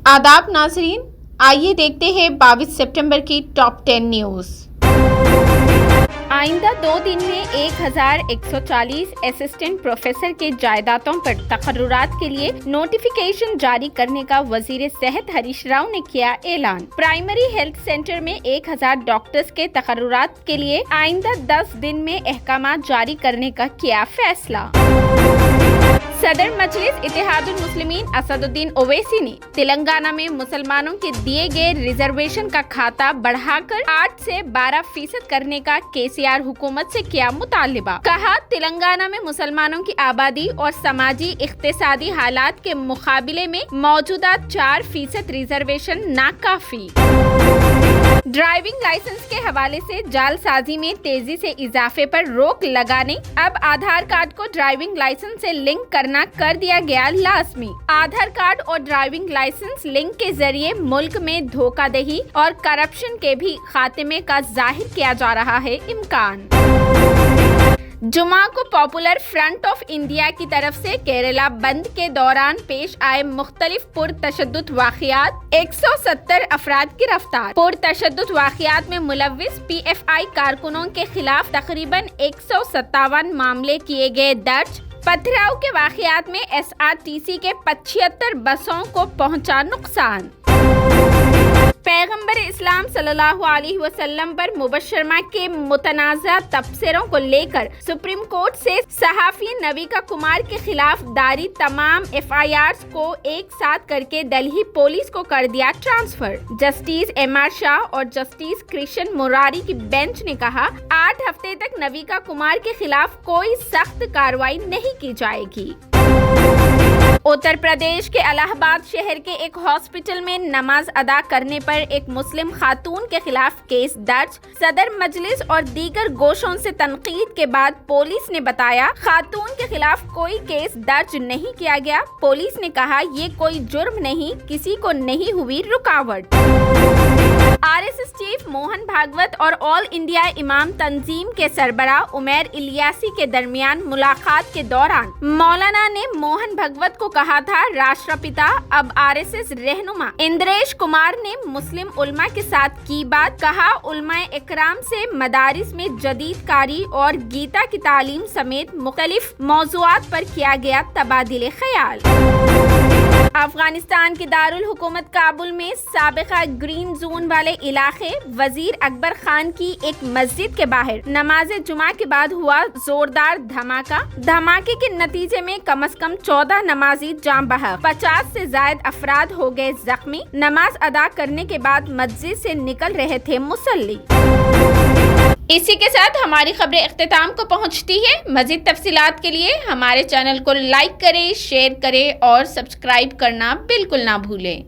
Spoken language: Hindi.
आदाब नाजरीन, आइए देखते हैं 22 सितंबर की टॉप 10 न्यूज़। आइंदा 2 दिन में 1140 असिस्टेंट प्रोफेसर के जायदादों पर तकर्रुरात के लिए नोटिफिकेशन जारी करने का वजीर सेहत हरीश राव ने किया ऐलान। प्राइमरी हेल्थ सेंटर में 1000 डॉक्टर्स के तकर्रुरात के लिए आइंदा 10 दिन में अहकामात जारी करने का किया फैसला। सदर मजलिस इत्तेहादुल मुस्लिमीन असदुद्दीन ओवैसी ने तेलंगाना में मुसलमानों के दिए गए रिजर्वेशन का खाता बढ़ाकर 8 से 12% करने का केसीआर हुकूमत से किया मुतालिबा। कहा, तेलंगाना में मुसलमानों की आबादी और समाजी इख्तिसादी हालात के मुकाबले में मौजूदा 4% रिजर्वेशन नाकाफी। ड्राइविंग लाइसेंस के हवाले से जालसाजी में तेजी से इजाफे पर रोक लगाने, अब आधार कार्ड को ड्राइविंग लाइसेंस से लिंक करना कर दिया गया लाजमी। आधार कार्ड और ड्राइविंग लाइसेंस लिंक के जरिए मुल्क में धोखाधड़ी और करप्शन के भी खात्मे का जाहिर किया जा रहा है इम्कान। जुमा को पॉपुलर फ्रंट ऑफ इंडिया की तरफ से केरला बंद के दौरान पेश आए मुख्तलिफ पुरतशद्दुद वाक़ियात, 170 अफराद गिरफ्तार। पुरतशद्दुद वाक़ियात में मुलव्विस PFI कारकुनों के खिलाफ तकरीबन 157 मामले किए गए दर्ज। पथराव के वाक़ियात में SRTC के 75 बसों को पहुंचा नुकसान। पैगंबर इस्लाम सल्लल्लाहु अलैहि वसल्लम पर मुबशरमा के मुतनाज़ा तबसरों को लेकर सुप्रीम कोर्ट से सहाफ़ी नविका कुमार के खिलाफ दारी तमाम FIRs को एक साथ करके दिल्ली पुलिस को कर दिया ट्रांसफर। जस्टिस MR शाह और जस्टिस कृष्ण मुरारी की बेंच ने कहा, 8 हफ्ते तक नविका कुमार के खिलाफ कोई सख्त कार्रवाई नहीं की जाएगी। उत्तर प्रदेश के इलाहाबाद शहर के एक हॉस्पिटल में नमाज अदा करने पर एक मुस्लिम खातून के खिलाफ केस दर्ज। सदर मजलिस और दीगर गोशों से तनकीद के बाद पुलिस ने बताया, खातून के खिलाफ कोई केस दर्ज नहीं किया गया। पुलिस ने कहा, ये कोई जुर्म नहीं, किसी को नहीं हुई रुकावट। RSS चीफ मोहन भागवत और ऑल इंडिया इमाम तंजीम के सरबराह उमैर इलियासी के दरमियान मुलाकात के दौरान मौलाना ने मोहन भागवत को कहा था, राष्ट्रपिता अब RSS रहनुमा इंद्रेश कुमार ने मुस्लिम उलमा के साथ की बात। कहा, उलमाए इकराम से मदारिस में जदीद कारी और गीता की तालीम समेत मुख्तलिफ मौज़ूआत पर किया गया तबादिले ख्याल। अफगानिस्तान के दारुल हुकूमत काबुल में साबिका ग्रीन जोन वाले इलाके वजीर अकबर खान की एक मस्जिद के बाहर नमाज जुमा के बाद हुआ जोरदार धमाका। धमाके के नतीजे में कम से कम 14 नमाजी जान बहक, 50 से ज्यादा अफराद हो गए जख्मी। नमाज अदा करने के बाद मस्जिद से निकल रहे थे मुसल्ली। इसी के साथ हमारी खबरें इख्तिताम को पहुंचती है। मजीद तफसीलात के लिए हमारे चैनल को लाइक करें, शेयर करें और सब्सक्राइब करना बिल्कुल ना भूलें।